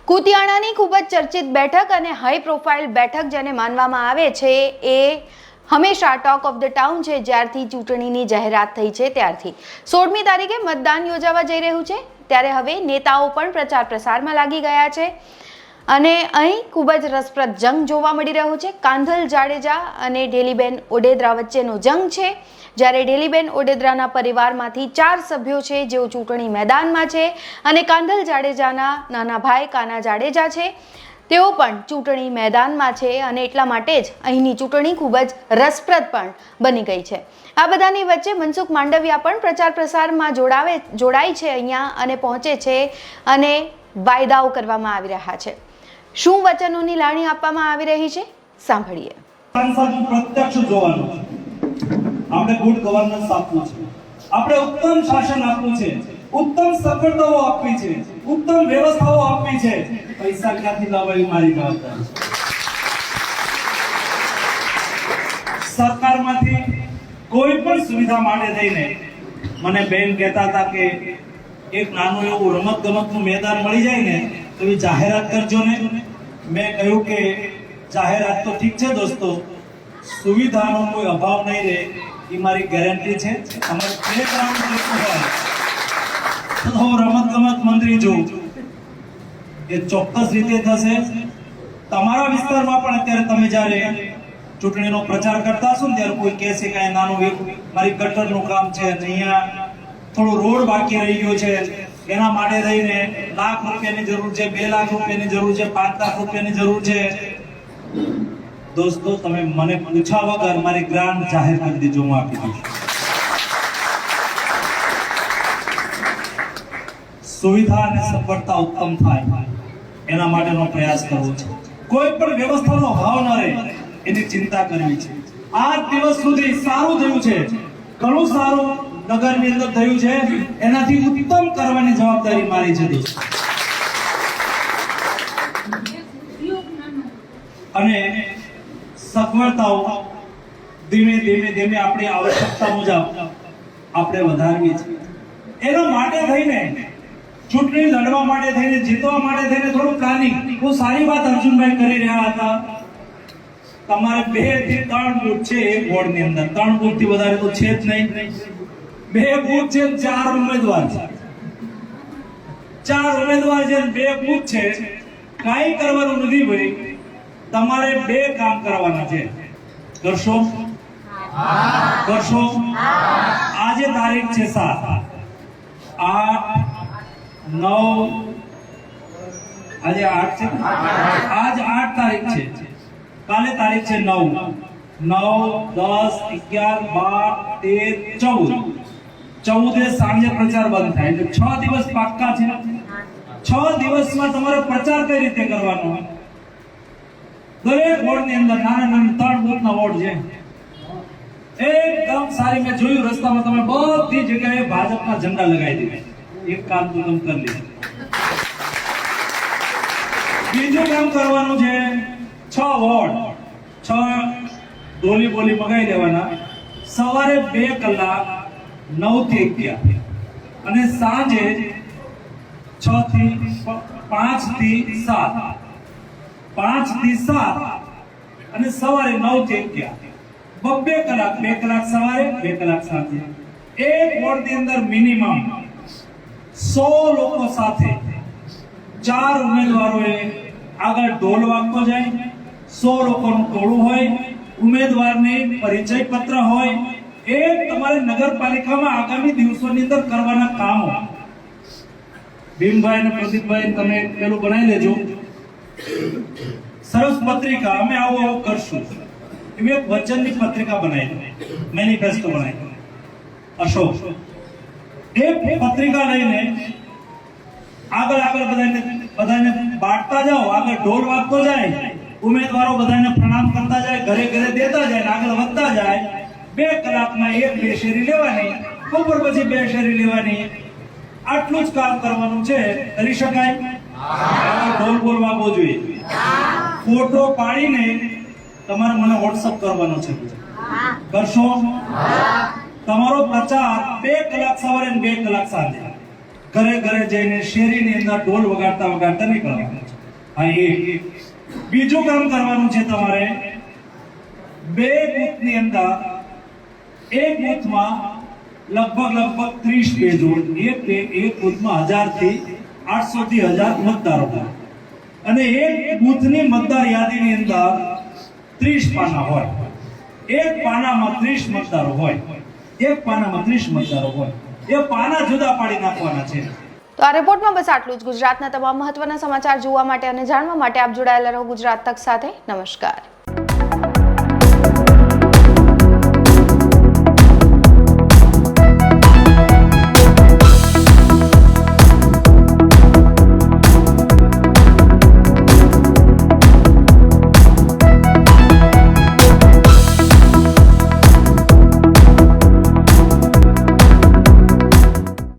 કુતિયાણાની ખૂબ જ ચર્ચિત બેઠક અને હાઈ પ્રોફાઇલ બેઠક જેને માનવામાં આવે છે એ હંમેશા ટોક ઓફ ધ ટાઉન છે જ્યારથી ચૂંટણીની જાહેરાત થઈ છે ત્યારથી 16મી તારીખે મતદાન યોજાવા જઈ રહ્યું છે ત્યારે હવે નેતાઓ પણ પ્રચાર પ્રસારમાં લાગી ગયા છે અને અહીં ખૂબ જ રસપ્રદ જંગ જોવા મળી રહ્યો છે। કાંધલ જાડેજા અને ઢેલીબેન ઓડેદરા વચ્ચેનો જંગ છે જ્યારે ઢેલીબેન ઓડેદરાના પરિવારમાંથી 4 સભ્યો છે જેઓ ચૂંટણી મેદાનમાં છે અને કાંધલ જાડેજાના નાના ભાઈ કાના જાડેજા છે તેઓ પણ ચૂંટણી મેદાનમાં છે અને એટલા માટે જ અહીંની ચૂંટણી ખૂબ જ રસપ્રદ પણ બની ગઈ છે। આ બધાની વચ્ચે મનસુખ માંડવિયા પણ પ્રચાર પ્રસારમાં જોડાય છે અહીંયા અને પહોંચે છે અને વાયદાઓ કરવામાં આવી રહ્યા છે। શું વચનોની લાણી આપવામાં આવી રહી છે સાંભળીએ। સાંસદનું પ્રત્યક્ષ જોવાનું છે, આપણે ગુડ ગવર્નન્સ આપવું છે, આપણે ઉત્તમ શાસન આપવું છે, ઉત્તમ સફળતાઓ આપવી છે, ઉત્તમ વ્યવસ્થાઓ આપવી છે। પૈસા ક્યાંથી લાવવા એ મારી જવાબદારી છે। સરકારમાંથી કોઈ પણ સુવિધા માટે થઈને મને બેન કહેતા હતા કે એક નાનું એવું રમત ગમતનું મેદાન મળી જાય ને તો એ જાહેરાત કરજો ને। મેં કહ્યું કે જાહેરાત તો ઠીક છે દોસ્તો, સુવિધાનો કોઈ અભાવ નહીં રહે એ મારી ગેરંટી છે। અમારે પ્લેગ્રાઉન્ડ જેટલું હોય તો હું રમત ગમત મંત્રી છું એ ચોક્કસ રીતે થશે। તમારા વિસ્તારમાં પણ અત્યારે તમે જ્યારે ચૂંટણીનો પ્રચાર કરતા હશો ને ત્યારે કોઈ કહેશે કે નાનું એક મારી ગટરનું કામ છે, અહીંયા થોડો રોડ બાકી રહી ગયો છે, એના માટે થઈને લાખ રૂપિયાની જરૂર છે, 2 લાખ રૂપિયાની જરૂર છે, 5 લાખ રૂપિયાની જરૂર છે। દોસ્તો તમે મને પૂછ્યા વગર મારી ગ્રાન્ટ જાહેર કરી દીજો, હું આપી દઈશ। સુવિધા અને સફળતા ઉત્તમ થાય એના માટેનો પ્રયાસ કરવો છે। કોઈ પણ વ્યવસ્થાનો અભાવ ન રહે એની ચિંતા કરવી છે। આ દિવસ સુધી સારું થયું છે, ઘણું સારું નગરની અંદર થયું છે, એનાથી ઉત્તમ કરવાની જવાબદારી મારી છે દોસ્તો। અને સફળતાઓ ધીમે ધીમે આપણી આવશ્યકતા મુજબ આપણે વધારવી છે। એના માટે થઈને ચૂંટણી લડવા માટે થઈને જીતવા માટે થઈને થોડું પ્લાનિંગ, બહુ સારી વાત અર્જુનભાઈ કરી રહ્યા હતા। તમારે 2 થી 3 બૂથ છે એક વોર્ડની અંદર, 3 બૂથ થી વધારે તો છે જ નહીં। 2 બૂથ છે, 4 ઉમેદવાર છે, 4 ઉમેદવાર છે, 2 બૂથ છે, કાંઈ કરવાનું નથી ભાઈ, તમારે 2 કામ કરવાના છે। કરશો? કરશો? આજે તારીખ છે 7, 8, 9, આજે 8 છે, આજ 8 તારીખ છે, કાલે તારીખ છે 9, 9, 10, 11, 12, 13, 14 સાંજે પ્રચાર બંધ થાય એટલે 6 દિવસ પાક્કા છે। 6 દિવસમાં તમારે પ્રચાર કઈ રીતે કરવાનો? દરેક વોર્ડની અંદર નાના 3 બૂથના વોર્ડ છે, એકદમ સારી મેં જોયું રસ્તામાં તમે બધી જગ્યાએ ભાજપના ઝંડા લગાવી દીધા। એક કામ તો તમે કરી લીધું। બીજું કામ કરવાનું છે, 6 વોર્ડ 6 ડોલી બોલી મગાઈ લેવાના। સવારે 2 કલાક 9 થી 11 અને સાંજે 6 થી 5 થી 7, 5 થી 7 અને સવારે 9 થી 11, 2 કલાક, 2 કલાક સવારે 2 કલાક સાંજે। એક વોર્ડની અંદર મિનિમમ 100 લોકો સાથે 4 ઉમેદવારોએ આગળ ઢોલ વાગતો જાય, 100 લોકોનું ટોળું હોય, ઉમેદવારને પરિચય પત્ર હોય। એ તમારે નગરપાલિકામાં આગામી દિવસોની અંદર કરવાના કામો। ભીમભાઈ અને પ્રદીપભાઈ તમે પેલું બનાવી લેજો, સરસ પત્રિકા, અમે આવું કરશું એવી એક વચનની પત્રિકા બનાવી, મેનિફેસ્ટો બનાવી। અશોક એક પત્રિકા લઈને આગળ બધાને બાંટતા જાઓ, આગળ ઢોલ વાગતો જાય, ઉમેદવારો બધાને પ્રણામ કરતા જાય, ઘરે ઘરે દેતા જાય, આગળ વધતા જાય। 2 કલાકમાં 1-2 શેરી લેવાની, બપોર પછી 2 શેરી લેવાની। આટલું જ કામ કરવાનું છે। કરી શકાય? ઢોલ બોલ વાગવો જોઈએ। ફોટો પાડીને તમારે મને વોટ્સઅપ કરવાનો છે, કરશો? તમારો પ્રચાર 2 કલાક સવારે અને 2 કલાક સાંજે ઘરે ઘરે જઈને શેરીની અંદર ઢોલ વગાડતા નીકળવાનો છે। હા એક બીજું કામ કરવાનું છે તમારે બે બૂથની અંદર એક બૂથમાં લગભગ 30 પેજ હોય એક બૂથમાં 1000 થી 800 થી 1000 મતદારો હોય અને એક બૂથની મતદાર યાદીની અંદર 30 પાના હોય એક પાનામાં 30 મતદારો હોય એક પાનામાં 30 મતદારો હોય એ પાના જુદા પાડી નાખવાના છે. તો આ રિપોર્ટમાં બસ આટલું જ. ગુજરાતના તમામ મહત્વના સમાચાર જોવા માટે અને જાણવા માટે આપ જોડાયેલા રહો ગુજરાત તક સાથે. નમસ્કાર.